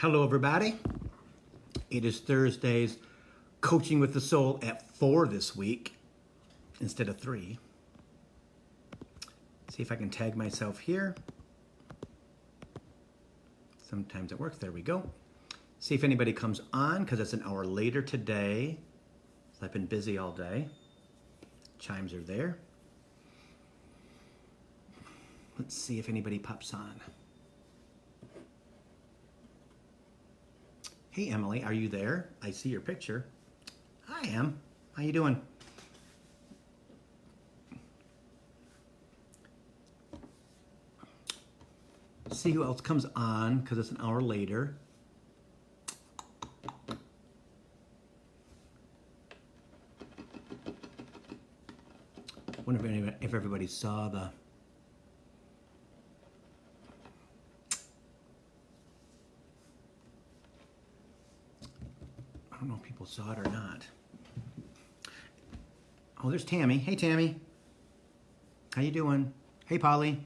Hello, everybody. It is Thursday's Coaching with the Soul at 4 this week instead of 3. See if I can tag myself here. Sometimes it works. There we go. See if anybody comes on because it's an hour later today. I've been busy all day. Chimes are there. Let's see if anybody pops on. Hey, Emily, are you there? I see your picture. Hi, Em. How you doing? See who else comes on because it's an hour later. I wonder if everybody saw the... I don't know if people saw it or not. Oh, there's Tammy. Hey, Tammy. How you doing? Hey, Polly.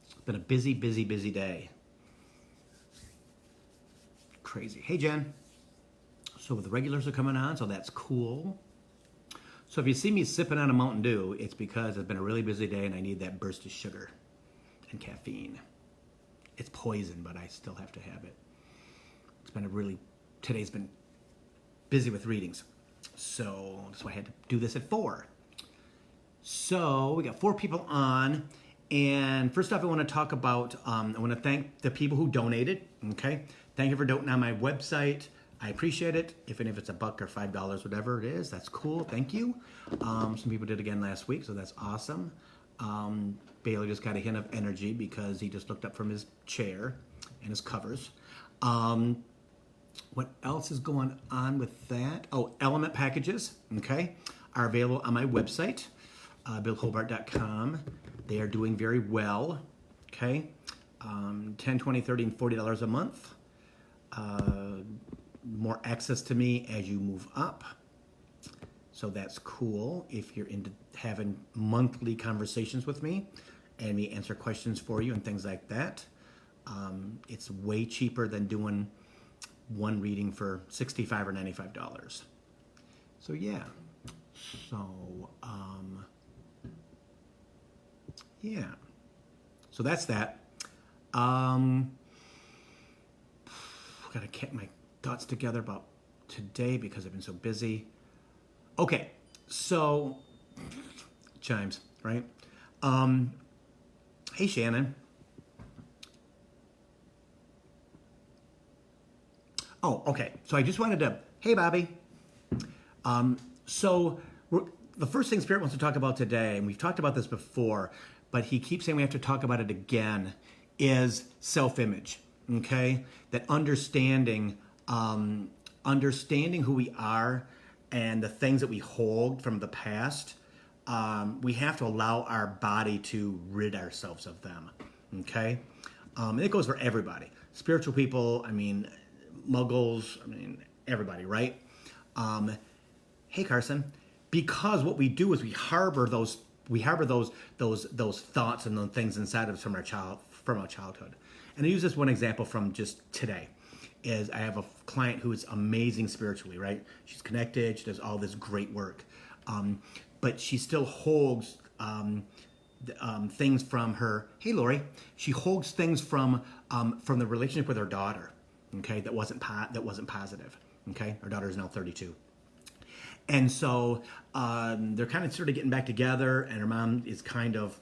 It's been a busy day. Crazy. Hey, Jen. So the regulars are coming on, so that's cool. So if you see me sipping on a Mountain Dew, it's because it's been a really busy day and I need that burst of sugar and caffeine. It's poison, but I still have to have it. It's been today's been busy with readings. So that's why I had to do this at 4. So we got 4 people on. And first off, I want to talk about, I want to thank the people who donated, okay? Thank you for donating on my website. I appreciate it. Even if it's $1 or $5, whatever it is, that's cool. Thank you. Some people did again last week, so that's awesome. Bailey just got a hint of energy because he just looked up from his chair and his covers. What else is going on with that? Oh, element packages, okay, are available on my website, billhobart.com. They are doing very well, okay? $10, $20, $30, and $40 a month. More access to me as you move up. So that's cool if you're into having monthly conversations with me and me answer questions for you and things like that. It's way cheaper than doing one reading for $65 or $95. So yeah. So, yeah. So that's that. Gotta get my thoughts together about today because I've been so busy. Okay, so chimes, right? Hey, Shannon. Oh, okay. So I just wanted to, hey, Bobby. The first thing Spirit wants to talk about today, and we've talked about this before, but he keeps saying we have to talk about it again, is self-image, okay? That understanding who we are and the things that we hold from the past, we have to allow our body to rid ourselves of them, okay? And it goes for everybody. Spiritual people, I mean, muggles, I mean, everybody, right? Hey, Carson. Because what we do is we harbor those thoughts and the things inside of us from our childhood. And I use this one example from just today. Is I have a client who is amazing spiritually, right? She's connected, she does all this great work, but she still holds things from her. Hey, Lori, she holds things from the relationship with her daughter, okay? That wasn't positive, okay? Her daughter is now 32. And so they're kind of sort of getting back together, and her mom is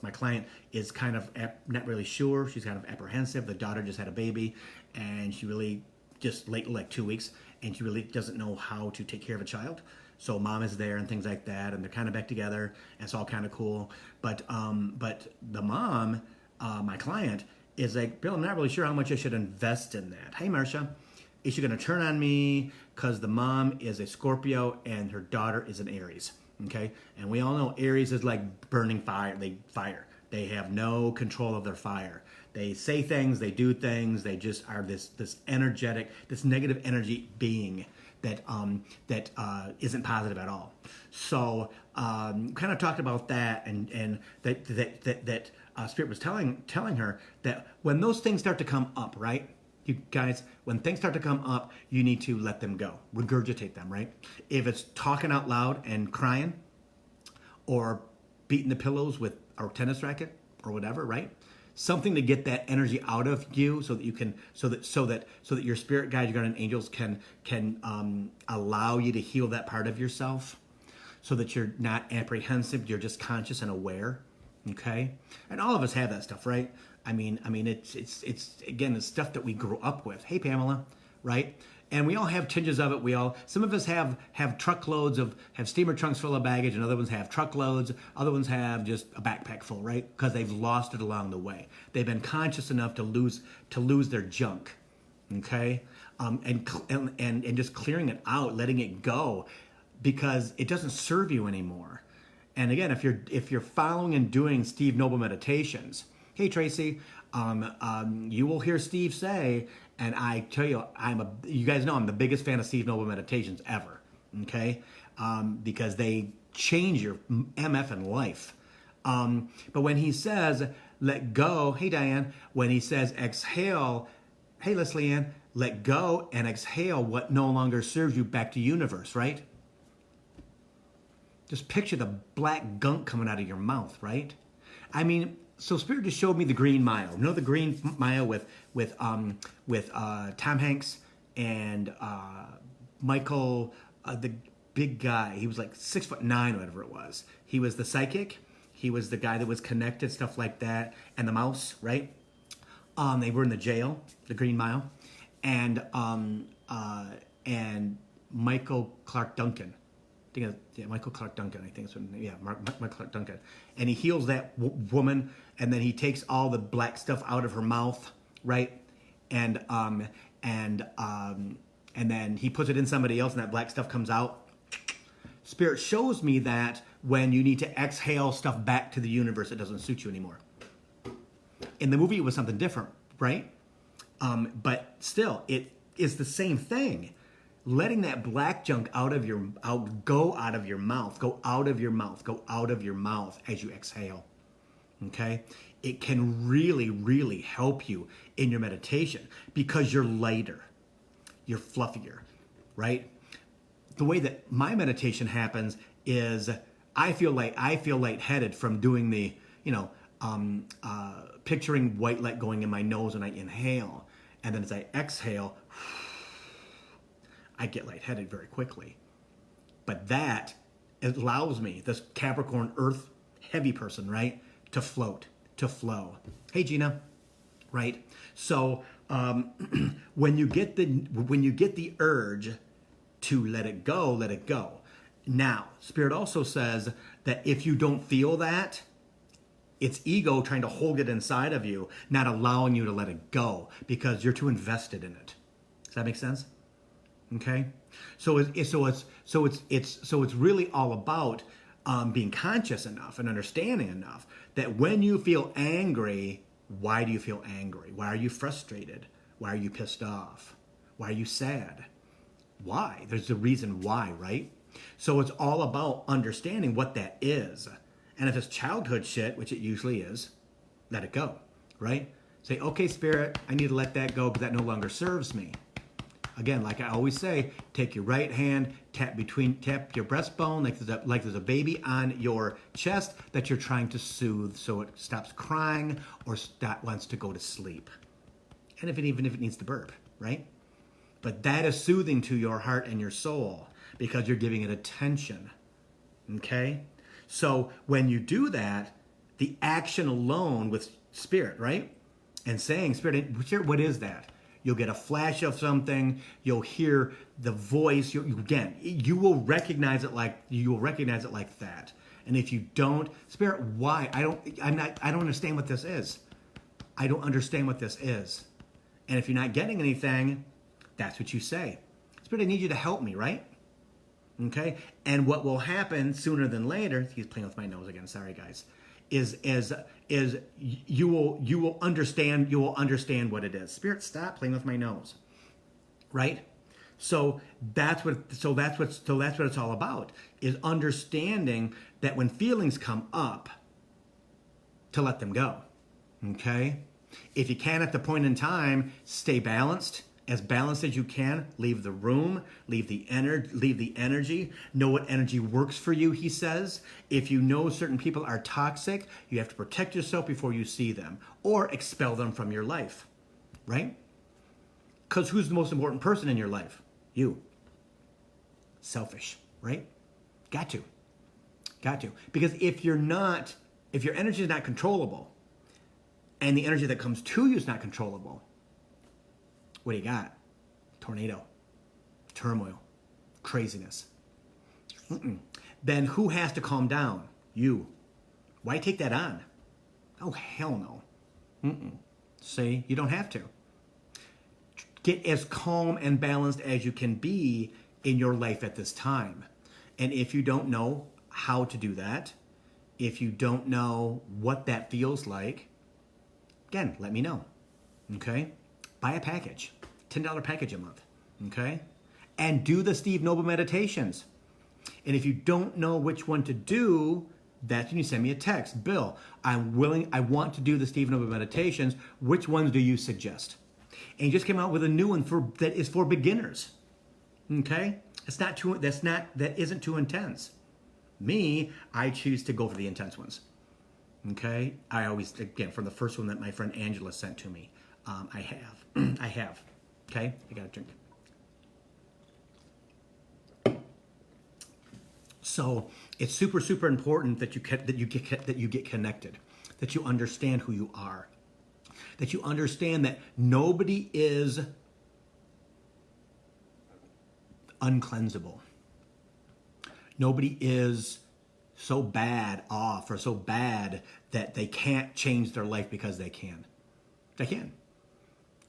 my client is kind of not really sure. She's kind of apprehensive. The daughter just had a baby, and she really just like 2 weeks, and she really doesn't know how to take care of a child. So mom is there and things like that, and they're kind of back together, and it's all kind of cool. But the mom, my client, is like, Bill, I'm not really sure how much I should invest in that. Hey, Marcia. Is she going to turn on me because the mom is a Scorpio and her daughter is an Aries, okay? And we all know Aries is like burning fire. They fire. They have no control of their fire. They say things, they do things, they just are this energetic, this negative energy being that isn't positive at all. So kind of talked about that, and that Spirit was telling her that when those things start to come up, right? You guys, when things start to come up, you need to let them go, regurgitate them, right? If it's talking out loud and crying, or beating the pillows with a tennis racket or whatever, right? Something to get that energy out of you, so that you can, so that your spirit guides, your guardian angels can allow you to heal that part of yourself, so that you're not apprehensive, you're just conscious and aware. Okay, and all of us have that stuff, right? I mean, it's again, it's stuff that we grew up with. Hey, Pamela, right? And we all have tinges of it. Some of us have truckloads have steamer trunks full of baggage, and other ones have truckloads. Other ones have just a backpack full, right? Because they've lost it along the way. They've been conscious enough to lose their junk, okay? And just clearing it out, letting it go, because it doesn't serve you anymore. And again, if you're following and doing Steve Noble meditations, hey Tracy, you will hear Steve say, and I tell you, you guys know I'm the biggest fan of Steve Noble meditations ever, okay? Because they change your MF in life. But when he says, let go, hey Diane, when he says exhale, hey Leslie Ann, let go and exhale what no longer serves you back to universe, right? Just picture the black gunk coming out of your mouth, right? I mean, so Spirit just showed me the Green Mile. You know the Green Mile with Tom Hanks and Michael, the big guy. He was like 6'9", whatever it was. He was the psychic. He was the guy that was connected, stuff like that. And the mouse, right? They were in the jail, the Green Mile, and Michael Clark Duncan. Michael Clark Duncan, I think it's what, yeah, Michael Clark Duncan. And he heals that woman, and then he takes all the black stuff out of her mouth, right? And then he puts it in somebody else, and that black stuff comes out. Spirit shows me that when you need to exhale stuff back to the universe, it doesn't suit you anymore. In the movie, it was something different, right? But still, it is the same thing. Letting that black junk go out of your mouth, go out of your mouth as you exhale, okay? It can really, really help you in your meditation because you're lighter, you're fluffier, right? The way that my meditation happens is I feel lightheaded from doing the, picturing white light going in my nose when I inhale, and then as I exhale, I get lightheaded very quickly. But that allows me, this Capricorn Earth heavy person, right, to float, to flow. Hey Gina, right? So when you get the urge to let it go, let it go. Now, Spirit also says that if you don't feel that, it's ego trying to hold it inside of you, not allowing you to let it go because you're too invested in it. Does that make sense? Okay, so it's really all about being conscious enough and understanding enough that when you feel angry, why do you feel angry? Why are you frustrated? Why are you pissed off? Why are you sad? Why? There's a reason why, right? So it's all about understanding what that is. And if it's childhood shit, which it usually is, let it go, right? Say, okay, Spirit, I need to let that go because that no longer serves me. Again, like I always say, take your right hand, tap your breastbone like there's a baby on your chest that you're trying to soothe so it stops crying or wants to go to sleep. And even if it needs to burp, right? But that is soothing to your heart and your soul because you're giving it attention, okay? So when you do that, the action alone with Spirit, right? And saying, Spirit, what is that? You'll get a flash of something. You'll hear the voice. You will recognize it like that. And if you don't, Spirit, why? I don't understand what this is. I don't understand what this is. And if you're not getting anything, that's what you say. Spirit, I need you to help me, right? Okay. And what will happen sooner than later? He's playing with my nose again. Sorry, guys. is you will understand what it is. Spirit, stop playing with my nose, right? So that's what it's all about, is understanding that when feelings come up, to let them go. Okay? If you can at the point in time, stay balanced as you can. Leave the room, leave the energy. Know what energy works for you, he says. If you know certain people are toxic, you have to protect yourself before you see them, or expel them from your life, right? Because who's the most important person in your life? You. Selfish, right? Got to. Because if your energy is not controllable, and the energy that comes to you is not controllable, what do you got? Tornado, turmoil, craziness. Then who has to calm down? You. Why take that on? Oh, hell no. See, you don't have to. Get as calm and balanced as you can be in your life at this time. And if you don't know how to do that, if you don't know what that feels like, again, let me know. Okay? Buy a package, $10 package a month. Okay? And do the Steve Noble meditations. And if you don't know which one to do, that's when you send me a text. Bill, I want to do the Steve Noble meditations. Which ones do you suggest? And he just came out with a new one that is for beginners. Okay? That isn't too intense. Me, I choose to go for the intense ones. Okay? I always, again, from the first one that my friend Angela sent to me, I have. Okay? I got a drink. So it's super, super important that you get connected, that you understand who you are, that you understand that nobody is uncleansable. Nobody is so bad off or so bad that they can't change their life because they can. They can.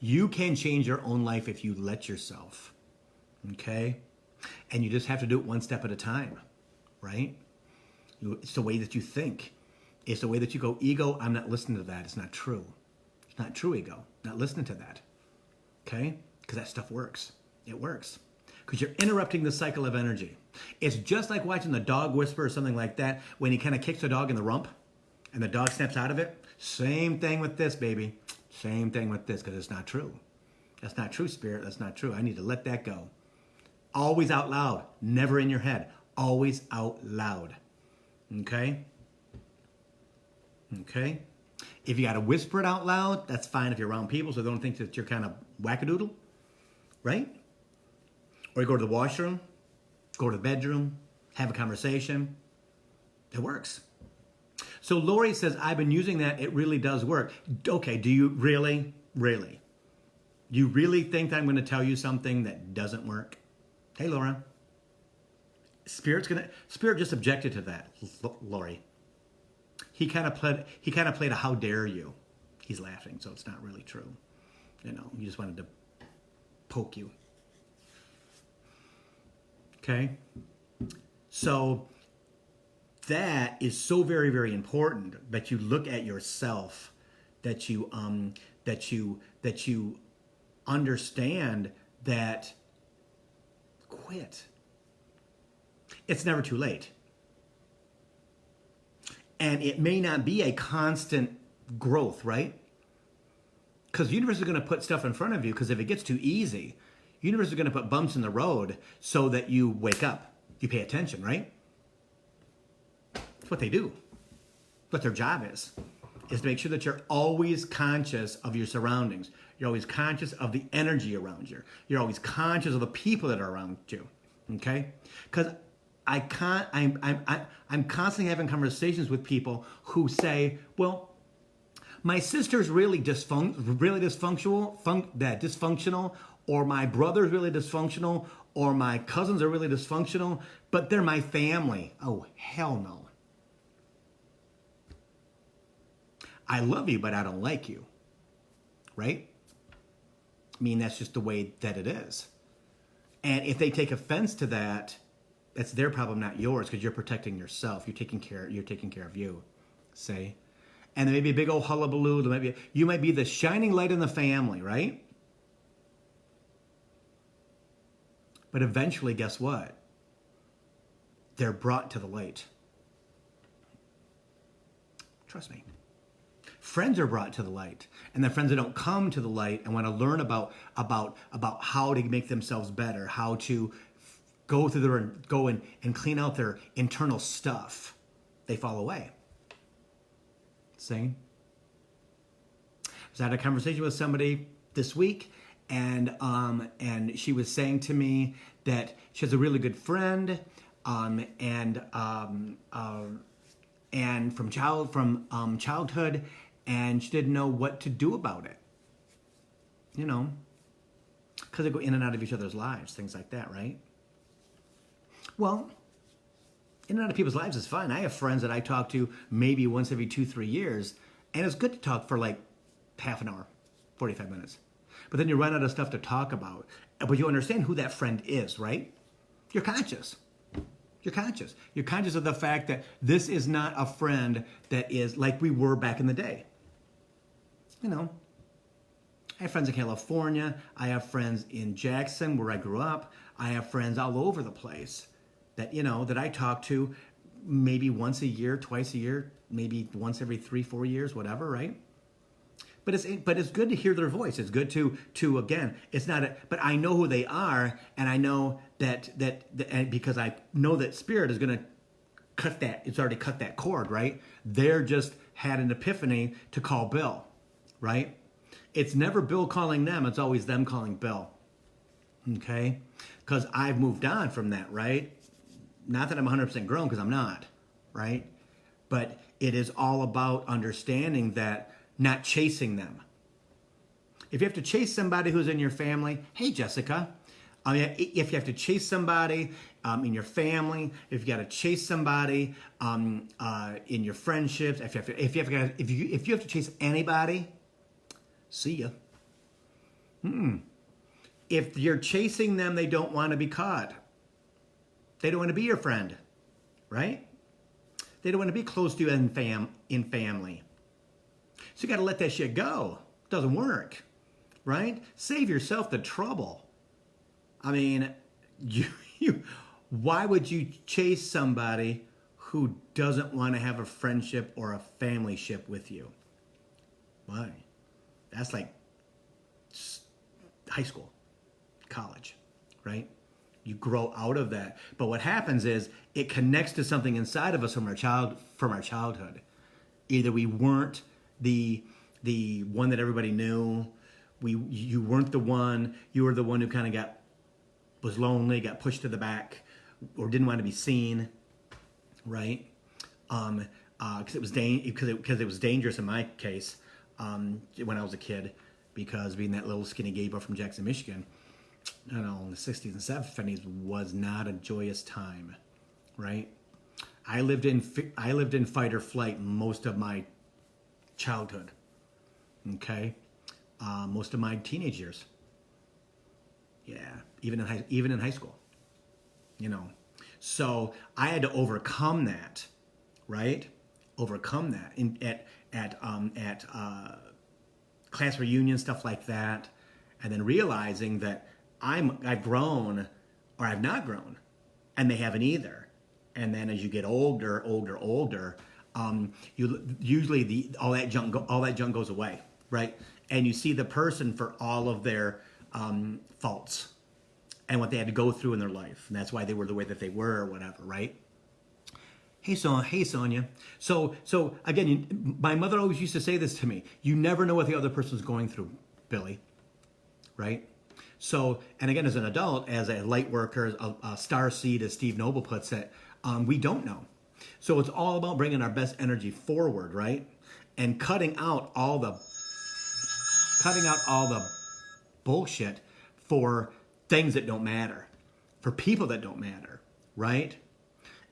You can change your own life if you let yourself. Okay? And you just have to do it one step at a time. Right? It's the way that you think. It's the way that you go, ego, I'm not listening to that. It's not true. It's not true, ego. Not listening to that. Okay? Because that stuff works. It works. Because you're interrupting the cycle of energy. It's just like watching the dog whisper or something like that when he kind of kicks the dog in the rump and the dog snaps out of it. Same thing with this, baby. Same thing with this, because it's not true. That's not true, Spirit. That's not true. I need to let that go. Always out loud. Never in your head. Always out loud. Okay? Okay? If you got to whisper it out loud, that's fine if you're around people so they don't think that you're kind of wackadoodle. Right? Or you go to the washroom, go to the bedroom, have a conversation. It works. So Lori says, I've been using that. It really does work. Okay, do you really? Really? You really think that I'm going to tell you something that doesn't work? Hey, Laura. Spirit just objected to that, Lori. He kind of played a how dare you. He's laughing, so it's not really true. You know, he just wanted to poke you. Okay? So that is so very, very important that you look at yourself, that you understand that quit. It's never too late. And it may not be a constant growth, right? Because the universe is going to put stuff in front of you, because if it gets too easy, the universe is going to put bumps in the road so that you wake up. You pay attention, right? That's what they do. What their job is to make sure that you're always conscious of your surroundings. You're always conscious of the energy around you. You're always conscious of the people that are around you. Okay? Because I'm constantly having conversations with people who say, well, my sister's really dysfunctional, or my brother's really dysfunctional, or my cousins are really dysfunctional, but they're my family. Oh, hell no. I love you, but I don't like you. Right? I mean, that's just the way that it is. And if they take offense to that, that's their problem, not yours, because you're protecting yourself. You're taking care of you. See? And there may be a big old hullabaloo. You might be the shining light in the family, right? But eventually, guess what? They're brought to the light. Trust me. Friends are brought to the light, and the friends that don't come to the light and want to learn about how to make themselves better, how to go and clean out their internal stuff, they fall away. See? I was having a conversation with somebody this week, and she was saying to me that she has a really good friend, and from childhood, and she didn't know what to do about it. You know, because they go in and out of each other's lives, things like that, right? Well, in and out of people's lives is fine. I have friends that I talk to maybe once every 2-3 years, and it's good to talk for like half an hour, 45 minutes. But then you run out of stuff to talk about. But you understand who that friend is, right? You're conscious. You're conscious. You're conscious of the fact that this is not a friend that is like we were back in the day. You know, I have friends in California. I have friends in Jackson, where I grew up. I have friends all over the place that, you know, that I talk to maybe once a year, twice a year, maybe once every 3-4 years, whatever, right? But it's good to hear their voice. It's good to again, it's not but I know who they are, and I know that and because I know that Spirit is going to cut that, it's already cut that cord, right? They're just had an epiphany to call Bill, right? It's never Bill calling them, it's always them calling Bill. Okay? Because I've moved on from that, right? Not that I'm 100% grown, because I'm not, right? But it is all about understanding that, not chasing them. If you have to chase somebody who's in your family, hey, Jessica, if you have to chase somebody in your family, if you got to chase somebody in your friendships, if you have to chase anybody, see ya. If you're chasing them, they don't want to be caught. They don't want to be your friend, right? They don't want to be close to you in family. So you got to let that shit go. It doesn't work, right? Save yourself the trouble. I mean, why would you chase somebody who doesn't want to have a friendship or a family ship with you? Why? That's like high school, college, right? You grow out of that. But what happens is it connects to something inside of us from our childhood. Either we weren't the one that everybody knew. You weren't the one. You were the one who kind of was lonely, got pushed to the back, or didn't want to be seen, right? Because it was dangerous in my case when I was a kid, because being that little skinny gay boy from Jackson, Michigan, you know, in the 60s and 70s was not a joyous time, right? I lived in fight or flight most of my childhood, okay, most of my teenage years, yeah, even in high school, you know. So I had to overcome that, right? Overcome that at class reunions, stuff like that, and then realizing that I've grown or I've not grown, and they haven't either. And then as you get older, all that junk goes away, right? And you see the person for all of their faults and what they had to go through in their life, and that's why they were the way that they were, or whatever, right? Hey Sonia. So again, my mother always used to say this to me: you never know what the other person's going through, Billy, right? So, and again, as an adult, as a light worker, a star seed, as Steve Noble puts it, we don't know. So it's all about bringing our best energy forward, right? And cutting out all the bullshit for things that don't matter, for people that don't matter, right?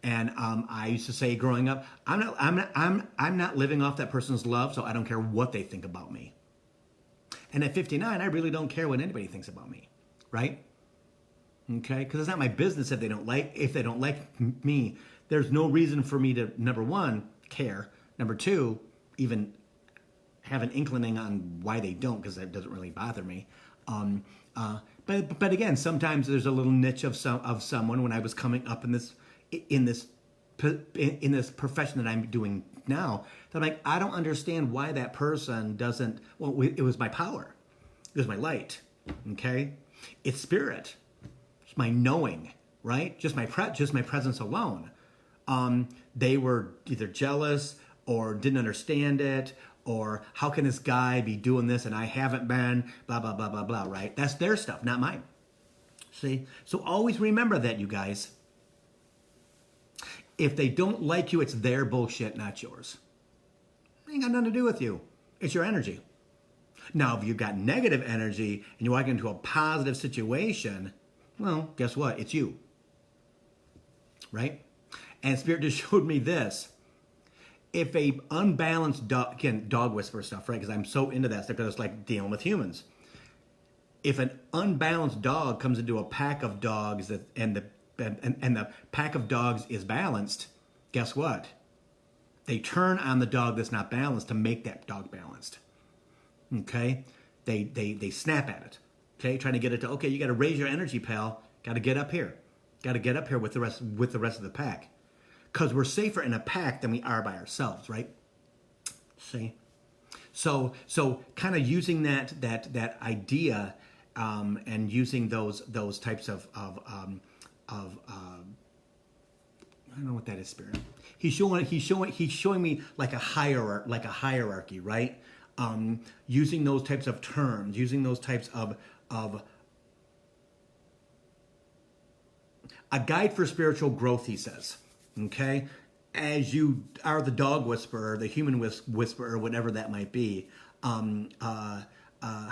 And I used to say growing up, I'm not living off that person's love, so I don't care what they think about me. And at 59, I really don't care what anybody thinks about me, right? Okay, because it's not my business if they don't like me. There's no reason for me to, number one, care. Number two, even have an inkling on why they don't, because that doesn't really bother me. But again, sometimes there's a little niche of someone when I was coming up in this profession that I'm doing now, that I'm like, I don't understand why that person doesn't. Well, it was my power, it was my light. Okay, it's spirit, it's my knowing, right? Just my presence alone. They were either jealous or didn't understand it, or how can this guy be doing this and I haven't been, blah, blah, blah, blah, blah, right? That's their stuff, not mine. See? So always remember that, you guys. If they don't like you, it's their bullshit, not yours. It ain't got nothing to do with you. It's your energy. Now, if you've got negative energy and you walk into a positive situation, well, guess what? It's you. Right? And Spirit just showed me this. If a unbalanced dog, again, dog whisperer stuff, right? Because I'm so into that stuff, because it's like dealing with humans. If an unbalanced dog comes into a pack of dogs and the pack of dogs is balanced, guess what? They turn on the dog that's not balanced to make that dog balanced. Okay? They snap at it. Okay? Trying to get it to, okay, you got to raise your energy, pal. Got to get up here. Got to get up here with the rest of the pack. Because we're safer in a pack than we are by ourselves, right? See? So kind of using that idea and using those types of I don't know what that is, Spirit. He's showing me like a hierarchy, right? Using those types of terms, using those types of a guide for spiritual growth, he says. Okay, as you are the dog whisperer, the human whisperer, whatever that might be. Hi,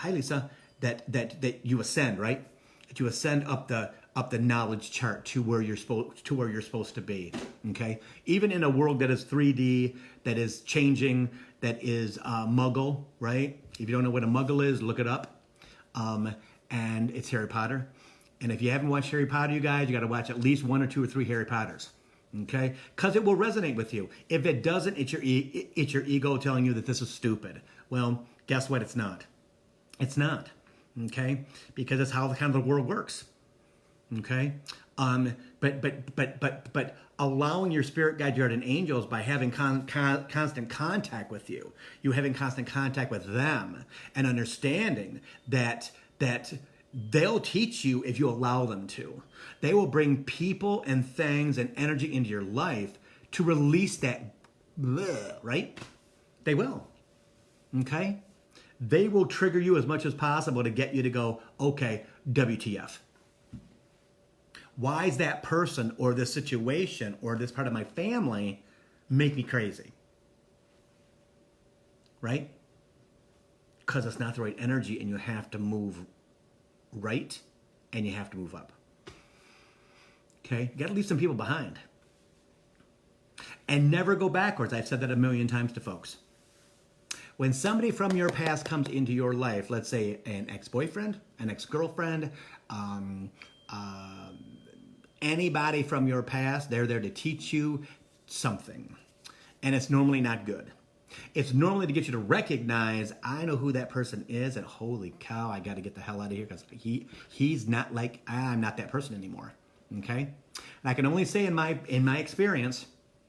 Lisa. That you ascend, right? That you ascend up the knowledge chart to where you're supposed to be. Okay, even in a world that is 3D, that is changing, that is Muggle, right? If you don't know what a Muggle is, look it up. And it's Harry Potter. And if you haven't watched Harry Potter, you guys, you got to watch at least 1 or 2 or 3 Harry Potters. Okay, because it will resonate with you. If it doesn't, it's your ego telling you that this is stupid. Well, guess what? It's not. It's not. Okay, because that's how the world works. Okay, but allowing your spirit guide, your guardian angels, by having constant contact with you, having constant contact with them, and understanding that they'll teach you if you allow them to. They will bring people and things and energy into your life to release that, right? They will. Okay? They will trigger you as much as possible to get you to go, okay, WTF. Why is that person or this situation or this part of my family make me crazy? Right? Because it's not the right energy and you have to move right and you have to move up. Okay? You got to leave some people behind. And never go backwards. I've said that a million times to folks. When somebody from your past comes into your life, let's say an ex-boyfriend, an ex-girlfriend, anybody from your past, they're there to teach you something. And it's normally not good. It's normally to get you to recognize, I know who that person is, and holy cow, I got to get the hell out of here because he's not like, I'm not that person anymore. Okay? And I can only say in my experience,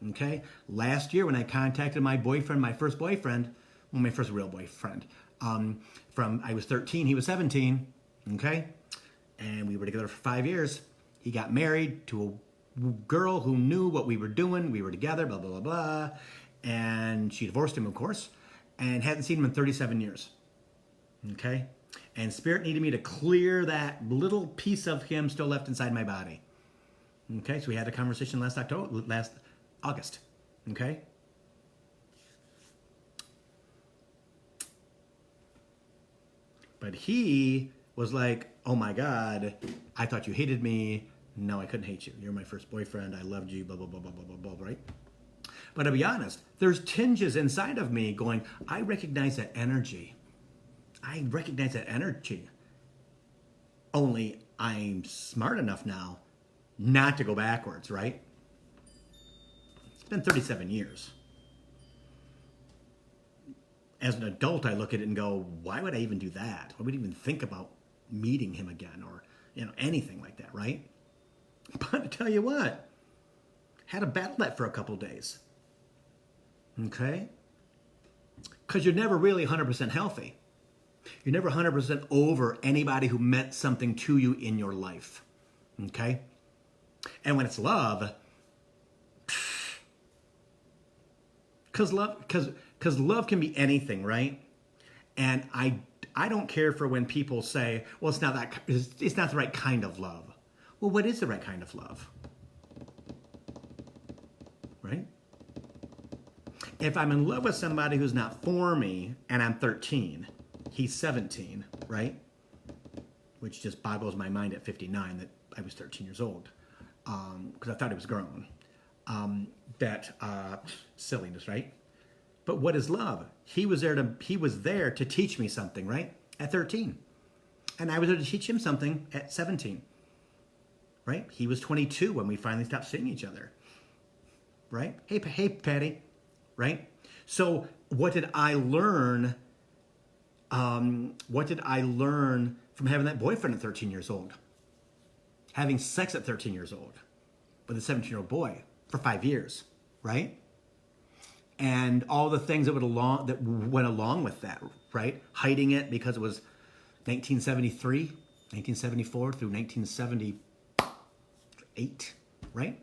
okay, last year when I contacted my boyfriend, my first boyfriend, well, my first real boyfriend, from I was 13, he was 17, okay? And we were together for 5 years. He got married to a girl who knew what we were doing. We were together, blah, blah, blah, blah. And she divorced him, of course, and hadn't seen him in 37 years, okay? And Spirit needed me to clear that little piece of him still left inside my body. Okay, so we had a conversation last August, okay? But he was like, oh my God, I thought you hated me. No, I couldn't hate you. You're my first boyfriend. I loved you, blah, blah, blah, blah, blah, blah, blah, right? But to be honest, there's tinges inside of me going, I recognize that energy. I recognize that energy. Only I'm smart enough now not to go backwards, right? It's been 37 years. As an adult, I look at it and go, why would I even do that? Why would I even think about meeting him again or, anything like that, right? But I tell you what, had to battle that for a couple days. Okay? Because you're never really 100% healthy. You're never 100% over anybody who meant something to you in your life. Okay? And when it's love, because love can be anything, right? And I don't care for when people say, well, it's not the right kind of love. Well, what is the right kind of love? Right? If I'm in love with somebody who's not for me and I'm 13, he's 17, right? Which just boggles my mind at 59 that I was 13 years old because I thought he was grown. Silliness, right? But what is love? He was there to teach me something, right? At 13. And I was there to teach him something at 17. Right? He was 22 when we finally stopped seeing each other. Right? Hey, Patty. Right? So what did I learn? What did I learn from having that boyfriend at 13 years old? Having sex at 13 years old with a 17-year-old boy for 5 years, right? And all the things that went along with that, right? Hiding it because it was 1973, 1974 through 1978, right?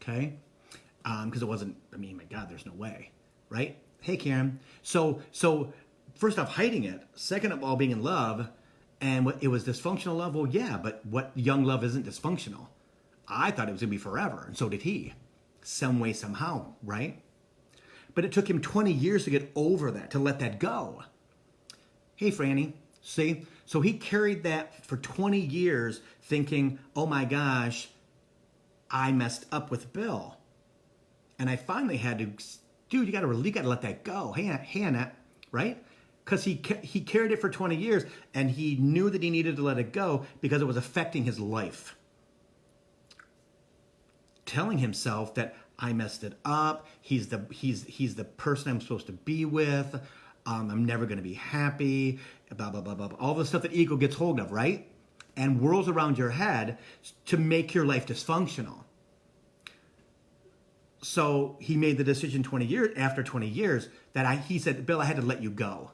Okay? Because it wasn't, my God, there's no way, right? Hey, Karen. So first off, hiding it. Second of all, being in love. And it was dysfunctional love? Well, yeah, but what young love isn't dysfunctional? I thought it was going to be forever, and so did he. Some way, somehow, right? But it took him 20 years to get over that, to let that go. Hey, Franny, see? So he carried that for 20 years thinking, oh my gosh, I messed up with Bill. And I finally had to, dude, you got to let that go. Hey, Annette, right? Because he carried it for 20 years, and he knew that he needed to let it go because it was affecting his life. Telling himself that I messed it up. He's the person I'm supposed to be with. I'm never going to be happy. Blah blah blah blah. All the stuff that ego gets hold of, right? And whirls around your head to make your life dysfunctional. So he made the decision after 20 years that he said, Bill, I had to let you go.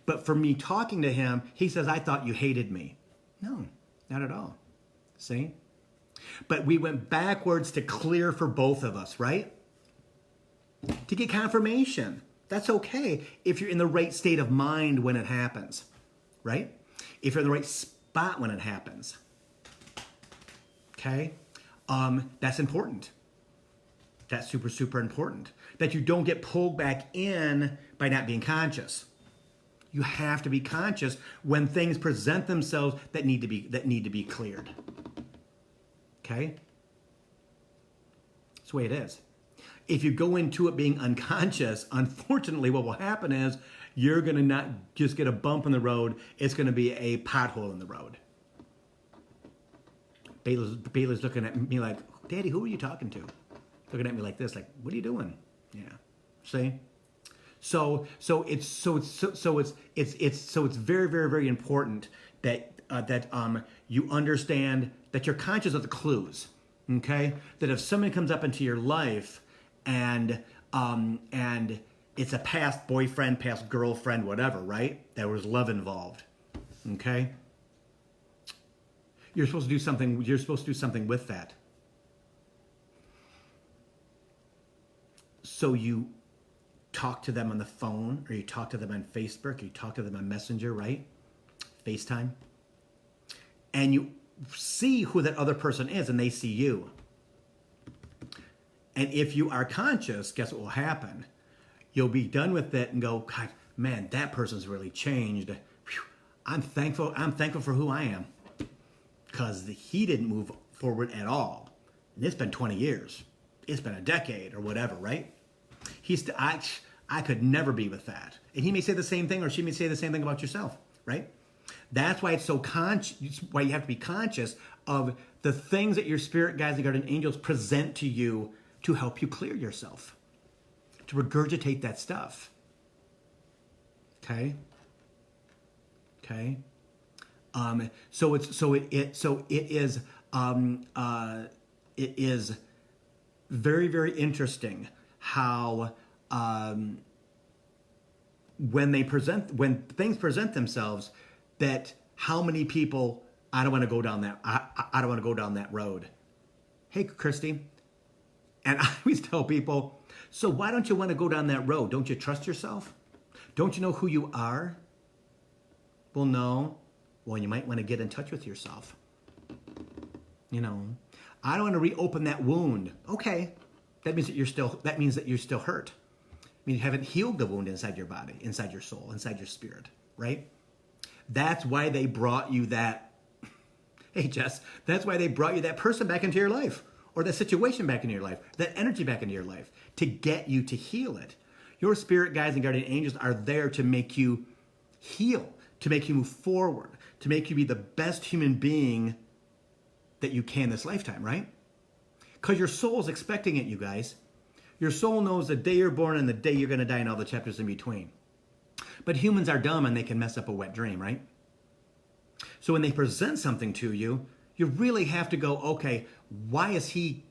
But for me talking to him, he says, I thought you hated me. No, not at all. See? But we went backwards to clear for both of us, right? To get confirmation. That's okay if you're in the right state of mind when it happens, right? If you're in the right spot when it happens. Okay? That's important. That's super, super important. That you don't get pulled back in by not being conscious. You have to be conscious when things present themselves that need to be cleared. Okay? That's the way it is. If you go into it being unconscious, unfortunately what will happen is you're going to not just get a bump in the road, it's going to be a pothole in the road. Baylor's looking at me like, Daddy, who are you talking to? Looking at me like this, like, what are you doing? Yeah. See? So it's very, very, very important that you understand that you're conscious of the clues. Okay? That if somebody comes up into your life and it's a past boyfriend, past girlfriend, whatever, right? There was love involved. Okay? You're supposed to do something with that. So you talk to them on the phone, or you talk to them on Facebook, or you talk to them on Messenger, right? FaceTime. And you see who that other person is, and they see you. And if you are conscious, guess what will happen? You'll be done with it and go, God, man, that person's really changed. Whew. I'm thankful for who I am. Because he didn't move forward at all. And it's been 20 years. It's been a decade or whatever, right? I could never be with that. And he may say the same thing, or she may say the same thing about yourself, right? That's why it's so why you have to be conscious of the things that your spirit guides and guardian angels present to you to help you clear yourself. to regurgitate that stuff. Okay? Okay? It is very, very interesting how when things present themselves, that how many people, I don't want to go down that I don't want to go down that road. Hey, Christy, and I always tell people, so why don't you want to go down that road? Don't you trust yourself? Don't you know who you are? Well, no. Well, you might want to get in touch with yourself. You know, I don't want to reopen that wound. Okay, that means that you're still hurt. I mean, you haven't healed the wound inside your body, inside your soul, inside your spirit, right? That's why they brought you that. Hey, Jess, that's why they brought you that person back into your life, or that situation back into your life, that energy back into your life, to get you to heal it. Your spirit guides and guardian angels are there to make you heal, to make you move forward, to make you be the best human being that you can this lifetime, right? Because your soul is expecting it, you guys. Your soul knows the day you're born and the day you're going to die and all the chapters in between. But humans are dumb and they can mess up a wet dream, right? So when they present something to you, you really have to go, okay, why is he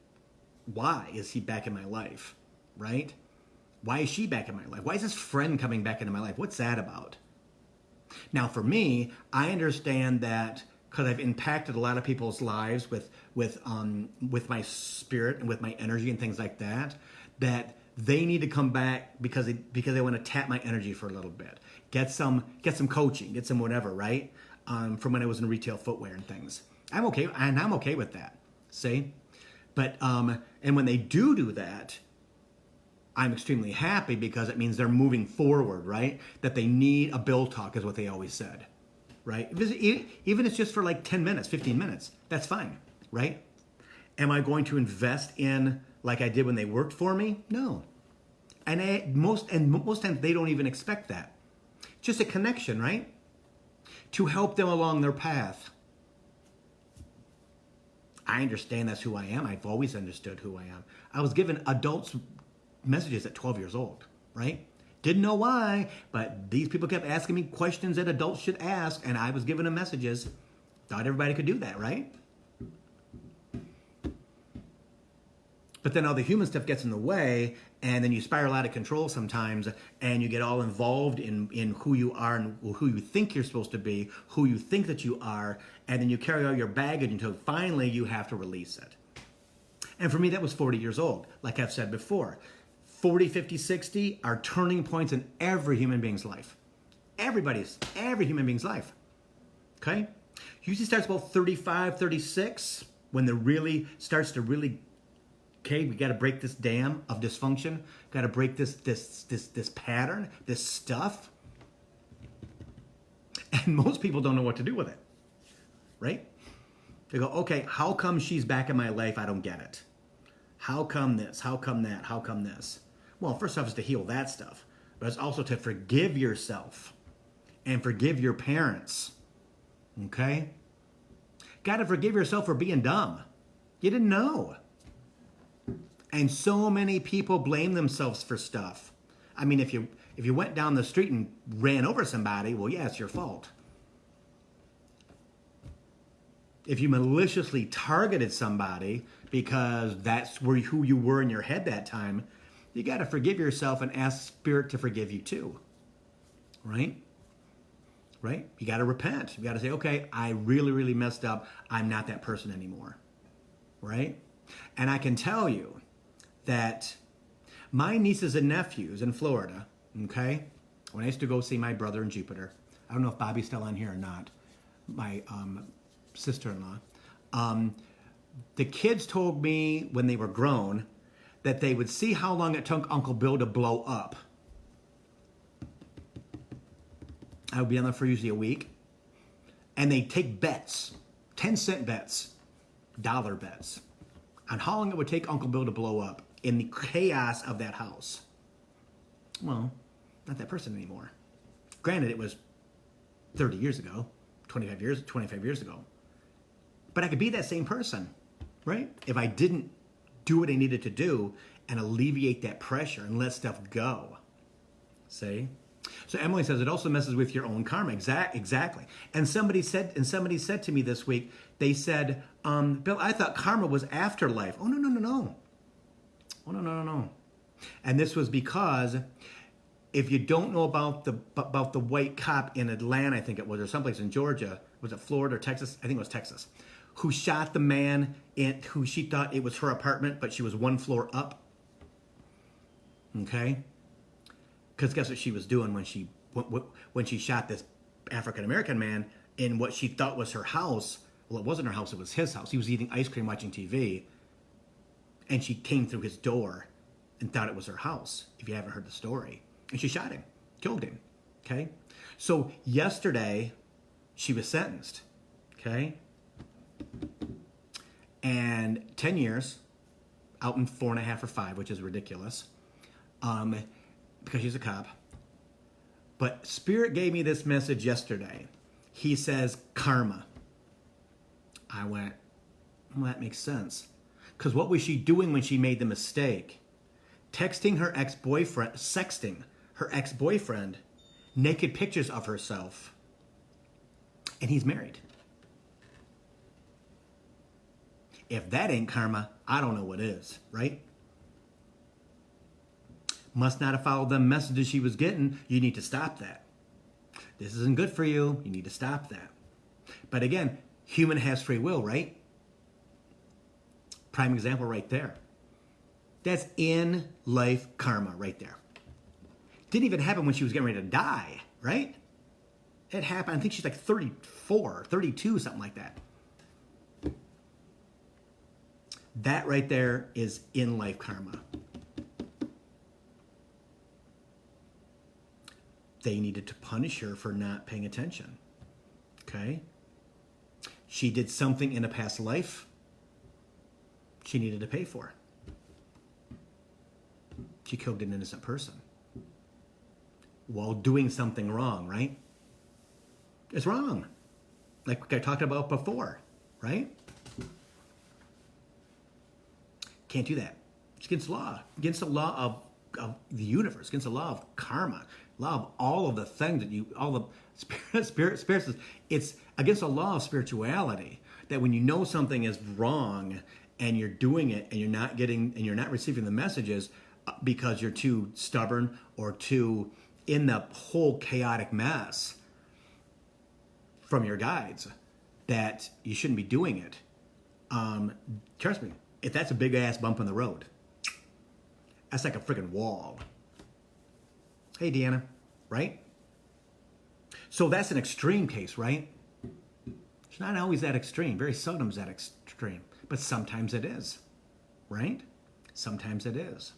back in my life, right? Why is she back in my life? Why is this friend coming back into my life? What's that about? Now, for me, I understand that because I've impacted a lot of people's lives with my spirit and with my energy and things like that, that they need to come back because they want to tap my energy for a little bit, get some coaching, get some whatever, right? From when I was in retail footwear and things. I'm okay with that. See, but and when they do that, I'm extremely happy because it means they're moving forward, right? That they need a bill talk is what they always said, right? Even if it's just for like 10 minutes, 15 minutes, that's fine, right? Am I going to invest in like I did when they worked for me? No. And most times they don't even expect that. Just a connection, right? To help them along their path. I understand that's who I am. I've always understood who I am. I was given adults messages at 12 years old, right? Didn't know why, but these people kept asking me questions that adults should ask, and I was giving them messages. Thought everybody could do that, right? But then all the human stuff gets in the way, and then you spiral out of control sometimes, and you get all involved in who you are and who you think you're supposed to be, who you think that you are, and then you carry all your baggage until finally you have to release it. And for me, that was 40 years old, like I've said before. 40, 50, 60 are turning points in every human being's life. Every human being's life. Okay? Usually starts about 35, 36, when it really starts to really, okay, we got to break this dam of dysfunction. Got to break this pattern, this stuff. And most people don't know what to do with it. Right? They go, okay, how come she's back in my life? I don't get it. How come this? How come that? How come this? Well, first off is to heal that stuff. But it's also to forgive yourself and forgive your parents. Okay? Got to forgive yourself for being dumb. You didn't know. And so many people blame themselves for stuff. I mean, if you went down the street and ran over somebody, well, yeah, it's your fault. If you maliciously targeted somebody because that's who you were in your head that time, you got to forgive yourself and ask Spirit to forgive you too. Right? Right? You got to repent. You got to say, okay, I really, really messed up. I'm not that person anymore. Right? And I can tell you that my nieces and nephews in Florida, okay, when I used to go see my brother in Jupiter, I don't know if Bobby's still on here or not, my sister-in-law, the kids told me when they were grown that they would see how long it took Uncle Bill to blow up. I would be on there for usually a week. And they'd take bets, 10-cent bets, dollar bets, on how long it would take Uncle Bill to blow up in the chaos of that house. Well, not that person anymore. Granted, it was 30 years ago, 25 years ago. But I could be that same person, right? If I didn't do what I needed to do and alleviate that pressure and let stuff go. See? So Emily says it also messes with your own karma. Exactly. And somebody said to me this week, they said, Bill, I thought karma was afterlife. Oh, no. Oh, no. And this was because if you don't know about the white cop in Atlanta, I think it was, or someplace in Georgia, was it Florida or Texas? I think it was Texas, who shot the man who she thought it was her apartment, but she was one floor up. Okay? Because guess what she was doing when she shot this African-American man in what she thought was her house? Well, it wasn't her house, it was his house. He was eating ice cream, watching TV, and she came through his door and thought it was her house, if you haven't heard the story. And she shot him, killed him, okay? So yesterday, she was sentenced, okay? And 10 years, out in 4.5 or 5, which is ridiculous, because she's a cop. But Spirit gave me this message yesterday. He says, karma. I went, well, that makes sense. Because what was she doing when she made the mistake? Sexting her ex-boyfriend naked pictures of herself. And he's married. If that ain't karma, I don't know what is, right? Must not have followed the messages she was getting. You need to stop that. This isn't good for you. You need to stop that. But again, human has free will, right? Prime example right there. That's in life karma right there. Didn't even happen when she was getting ready to die, right? It happened, I think she's like 34, 32, something like that. That right there is in life karma. They needed to punish her for not paying attention. Okay? She did something in a past life she needed to pay for. She killed an innocent person while doing something wrong, right? It's wrong. Like I talked about before, right? Can't do that. It's against law. Against the law of the universe, against the law of karma, law of all of the things that all the spirits, it's against the law of spirituality that when you know something is wrong and you're doing it and you're not receiving the messages because you're too stubborn or too in the whole chaotic mess from your guides, that you shouldn't be doing it. Trust me, if that's a big ass bump in the road, that's like a freaking wall. Hey, Deanna, right? So that's an extreme case, right? It's not always that extreme. Very seldom is that extreme. But sometimes it is, right? Sometimes it is.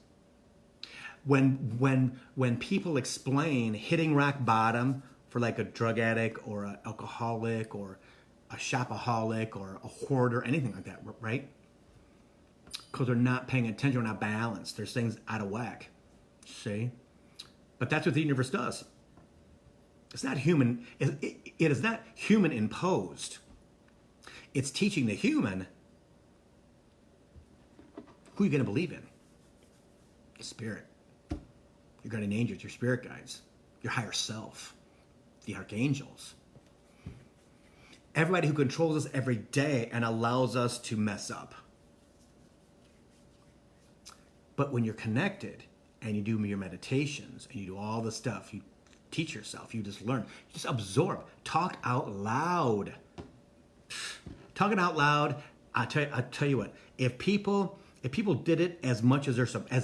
When people explain hitting rock bottom for like a drug addict or an alcoholic or a shopaholic or a hoarder, anything like that, right? Because they're not paying attention, they're not balanced. There's things out of whack, see? But that's what the universe does. It's not human. It is not human imposed. It's teaching the human who you're going to believe in. The spirit. Your guardian angels, your spirit guides, your higher self, the archangels. Everybody who controls us every day and allows us to mess up. But when you're connected and you do your meditations and you do all the stuff, you teach yourself, you just learn, you just absorb, talk out loud. Talking out loud, I'll tell you what, if people did it as much as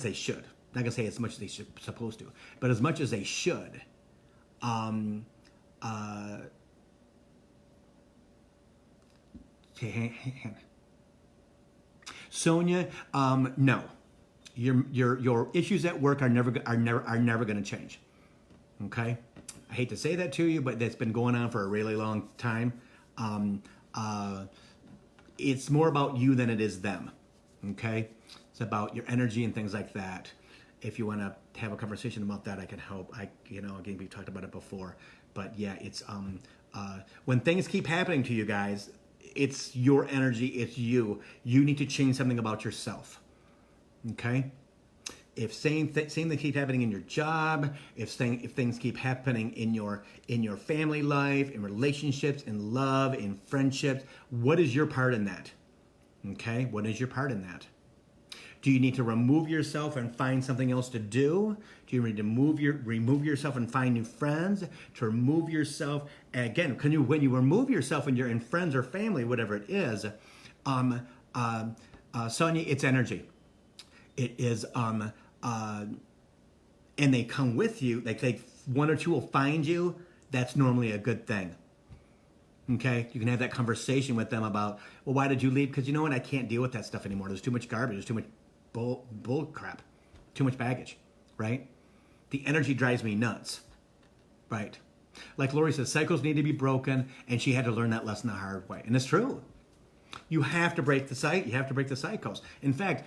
they should, not gonna say as much as they should, supposed to, but as much as they should, Sonia, no. Your issues at work are never going to change. Okay, I hate to say that to you, but that's been going on for a really long time. It's more about you than it is them. Okay, it's about your energy and things like that. If you want to have a conversation about that, I can help. Again, we talked about it before, but yeah, it's when things keep happening to you guys, it's your energy, it's you. You need to change something about yourself. Okay? if same things keep happening in your job, if things keep happening in your family life, in relationships, in love, in friendships, what is your part in that? Okay, what is your part in that? Do you need to remove yourself and find something else to do? Do you need to remove yourself and find new friends? To remove yourself, and again, when you remove yourself and you're in friends or family, whatever it is, Sonia, it's energy. It is, and they come with you. Like one or two will find you. That's normally a good thing. Okay, you can have that conversation with them about, well, why did you leave? Because you know what, I can't deal with that stuff anymore. There's too much garbage. There's too much bull crap. Too much baggage, right? The energy drives me nuts, right? Like Lori says, cycles need to be broken, and she had to learn that lesson the hard way, and it's true. You have to break the cycle. You have to break the cycles. In fact,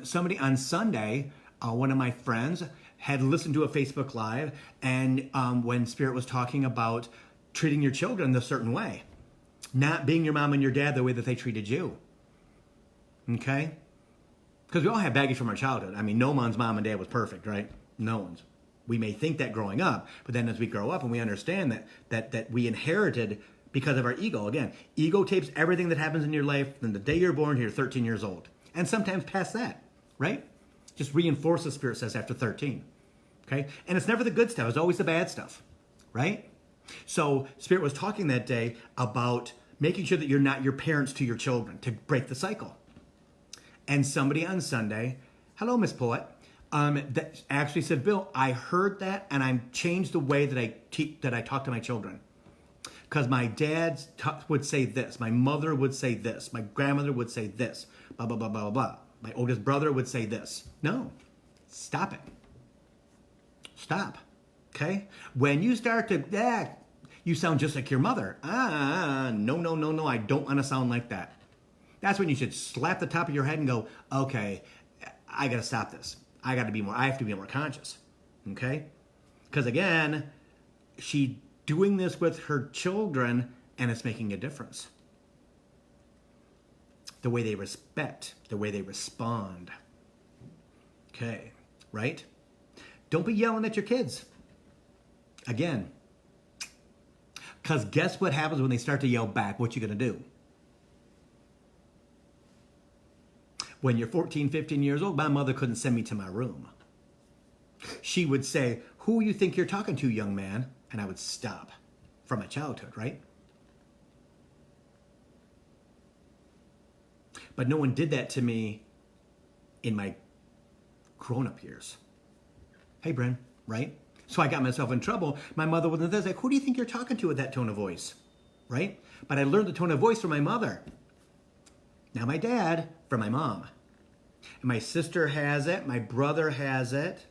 somebody on Sunday, one of my friends had listened to a Facebook Live, and when Spirit was talking about treating your children a certain way, not being your mom and your dad the way that they treated you. Okay? Because we all have baggage from our childhood. I mean, no one's mom and dad was perfect, right? No one's. We may think that growing up, but then as we grow up and we understand that we inherited because of our ego. Again, ego tapes everything that happens in your life from the day you're born to you're 13 years old. And sometimes past that, right? Just reinforces, Spirit says, after 13. Okay? And it's never the good stuff. It's always the bad stuff, right? So Spirit was talking that day about making sure that you're not your parents to your children, to break the cycle. And somebody on Sunday, hello, Miss Poet, that actually said, Bill, I heard that and I changed the way that I talk to my children. Because my dad would say this, my mother would say this, my grandmother would say this, blah, blah, blah, blah, blah. My oldest brother would say this. No, stop it. Stop, okay? When you start to, you sound just like your mother. No, I don't want to sound like that. That's when you should slap the top of your head and go, okay, I got to stop this. I have to be more conscious, okay? Because again, she doing this with her children and it's making a difference. The way they respect, the way they respond. Okay, right? Don't be yelling at your kids. Again, because guess what happens when they start to yell back? What you going to do? When you're 14, 15 years old, my mother couldn't send me to my room. She would say, who you think you're talking to, young man? And I would stop from my childhood, right? But no one did that to me in my grown-up years. Hey, Bren, right? So I got myself in trouble. My mother wasn't there. Like, who do you think you're talking to with that tone of voice? Right? But I learned the tone of voice from my mother. Now my dad from my mom. And my sister has it. My brother has it.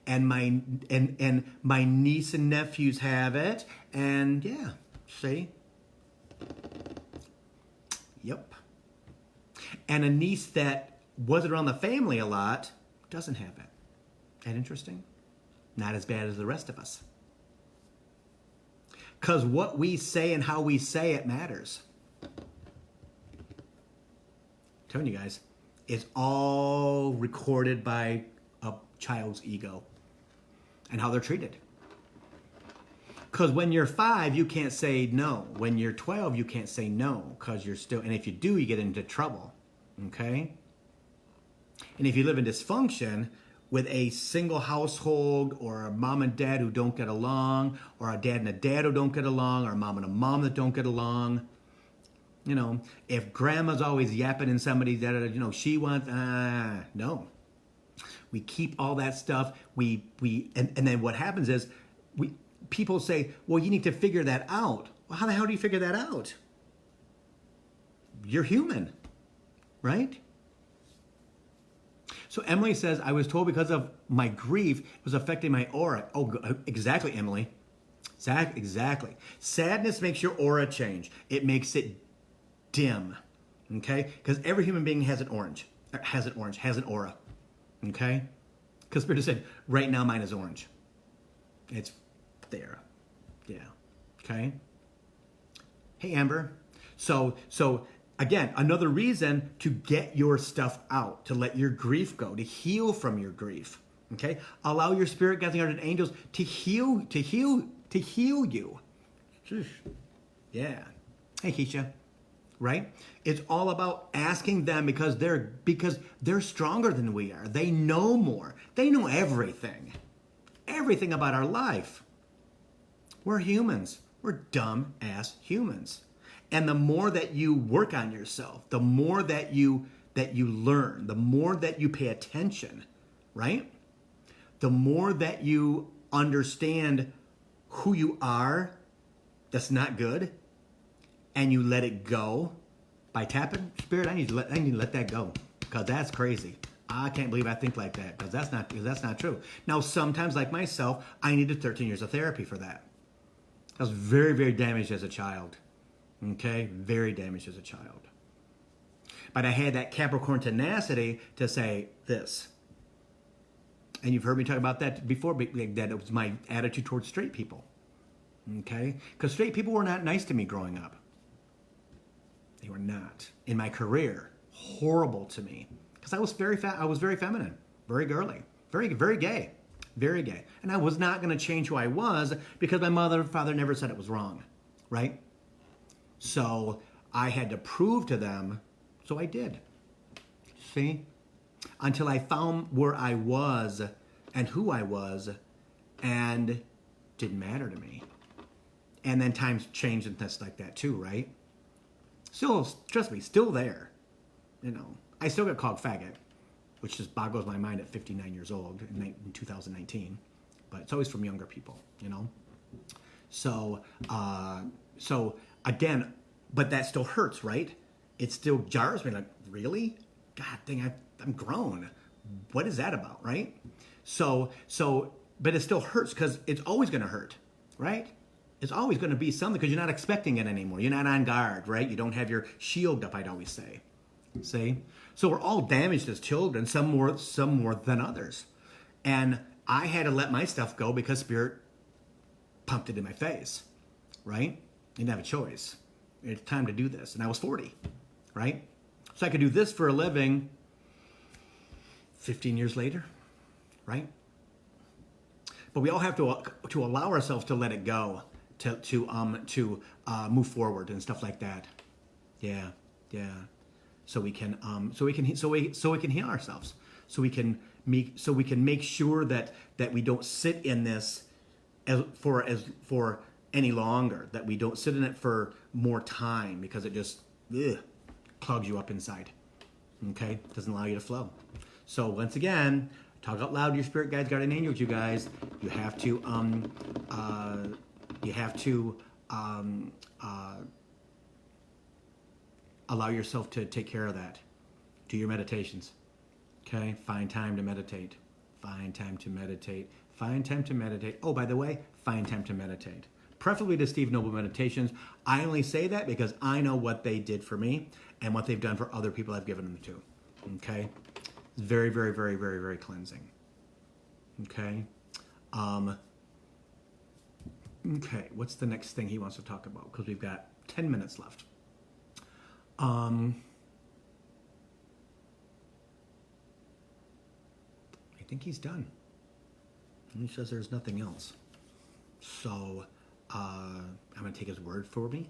And my niece and nephews have it. And yeah, see? Yep. And a niece that wasn't around the family a lot doesn't have it. Isn't that interesting? Not as bad as the rest of us. Because what we say and how we say it matters. I'm telling you guys, it's all recorded by a child's ego and how they're treated. Because when you're 5, you can't say no. When you're 12, you can't say no because you're still, and if you do, you get into trouble. Okay? And if you live in dysfunction with a single household or a mom and dad who don't get along, or a dad and a dad who don't get along, or a mom and a mom that don't get along, you know, if grandma's always yapping in somebody's, she wants, no. We keep all that stuff. And then what happens is people say, well, you need to figure that out. Well, how the hell do you figure that out? You're human, right? So Emily says, I was told because of my grief, it was affecting my aura. Oh, exactly, Emily. Exactly. Sadness makes your aura change. It makes it dim, okay? Because every human being has an aura, okay? Because Spirit said, right now mine is orange. It's there, yeah, okay? Hey, Amber. So again, another reason to get your stuff out, to let your grief go, to heal from your grief, Okay? Allow your spirit guides and guardian angels to heal you. Sheesh. Yeah. Hey, Keisha. Right? It's all about asking them because they're stronger than we are. They know more. They know everything. Everything about our life. We're humans. We're dumb ass humans. And the more that you work on yourself, the more that you learn, the more that you pay attention, right? The more that you understand who you are that's not good, and you let it go by tapping, Spirit, I need to let that go, because that's crazy. I can't believe I think like that, because that's not true. Now, sometimes, like myself, I needed 13 years of therapy for that. I was very, very damaged as a child. Okay? Very damaged as a child. But I had that Capricorn tenacity to say this. And you've heard me talk about that before, that it was my attitude towards straight people. Okay? Because straight people were not nice to me growing up. They were not. In my career, horrible to me. Because I was very feminine, very girly, very, very gay. Very gay. And I was not going to change who I was because my mother and father never said it was wrong. Right? So I had to prove to them, so I did. See? Until I found where I was and who I was, and it didn't matter to me. And then times changed and things like that too, right? Still, trust me, still there. You know, I still get called faggot, which just boggles my mind at 59 years old in 2019. But it's always from younger people, you know? So again, but that still hurts, right? It still jars me, like, really? God dang, I'm grown. What is that about, right? So, but it still hurts because it's always going to hurt, right? It's always going to be something because you're not expecting it anymore. You're not on guard, right? You don't have your shield up, I'd always say. See? So we're all damaged as children, some more than others. And I had to let my stuff go because Spirit pumped it in my face, right? You didn't have a choice. It's time to do this. And I was 40, right? So I could do this for a living 15 years later, right? But we all have to allow ourselves to let it go, to move forward and stuff like that. Yeah. So we can heal ourselves. So we can make sure that we don't sit in this for any longer. That we don't sit in it for more time because it just clogs you up inside. Okay, doesn't allow you to flow. So once again, talk out loud to your spirit guides, guardian angels, you guys. You have to allow yourself to take care of that. Do your meditations. Okay? Find time to meditate. Find time to meditate. Find time to meditate. Oh, by the way, find time to meditate. Preferably to Steve Noble Meditations. I only say that because I know what they did for me and what they've done for other people I've given them to. Okay? It's very, very, very, very, very cleansing. Okay? Okay, what's the next thing he wants to talk about? Because we've got 10 minutes left. I think he's done. He says there's nothing else. So, I'm going to take his word for me.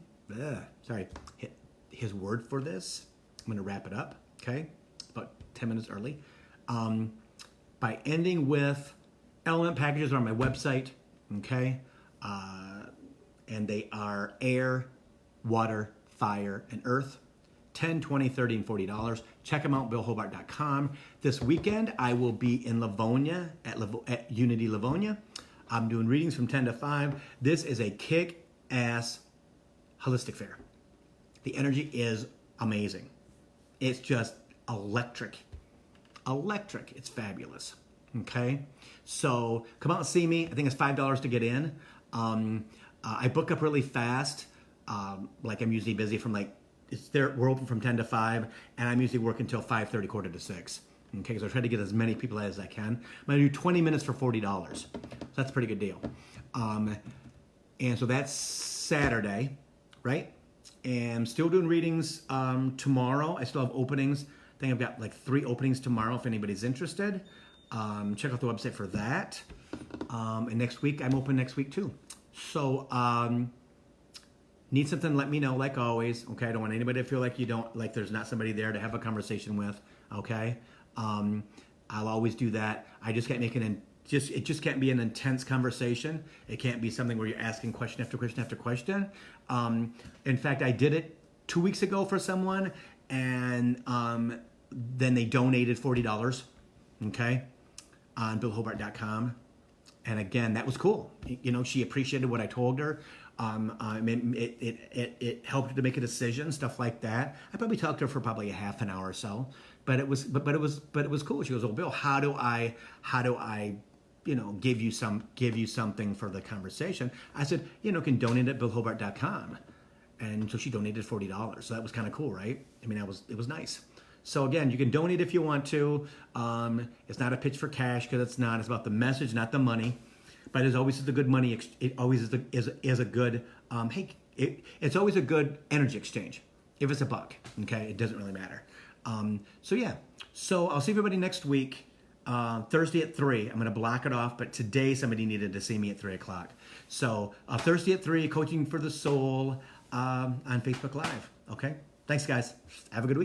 His word for this. I'm going to wrap it up, okay? About 10 minutes early. By ending with element packages are on my website, okay? And they are air, water, fire, and earth. $10, $20, $30, and $40. Check them out, billhobart.com. This weekend, I will be in Livonia, at Unity Livonia. I'm doing readings from 10 to 5. This is a kick-ass holistic fair. The energy is amazing. It's just electric. Electric. It's fabulous. Okay? So come out and see me. I think it's $5 to get in. I book up really fast. Like I'm usually busy from we're open from 10 to 5, and I'm usually working until 5:30, quarter to 6. Okay, because I try to get as many people as I can. I'm going to do 20 minutes for $40. So that's a pretty good deal. And so that's Saturday, right? And I'm still doing readings tomorrow. I still have openings. I think I've got 3 openings tomorrow if anybody's interested. Check out the website for that. And next week, I'm open next week too. So, need something, let me know, like always. Okay, I don't want anybody to feel like there's not somebody there to have a conversation with. Okay, I'll always do that. I just can't make it just can't be an intense conversation. It can't be something where you're asking question after question after question. In fact, I did it 2 weeks ago for someone, and then they donated $40. Okay, on billhobart.com. And again, that was cool. She appreciated what I told her. It helped her to make a decision, stuff like that. I probably talked to her for probably a half an hour or so, but it was cool. She goes, "Oh, Bill, how do I give you something for the conversation?" I said, can donate at billhobart.com. And so she donated $40. So that was kind of cool, right? I mean, it was nice. So again, you can donate if you want to. It's not a pitch for cash, because it's not. It's about the message, not the money. But it always is the good money. It always is a good. It's always a good energy exchange. If it's $1, okay, it doesn't really matter. So yeah. So I'll see everybody next week, Thursday at 3. I'm going to block it off. But today somebody needed to see me at 3 o'clock. So Thursday at 3, Coaching for the Soul on Facebook Live. Okay. Thanks, guys. Have a good week.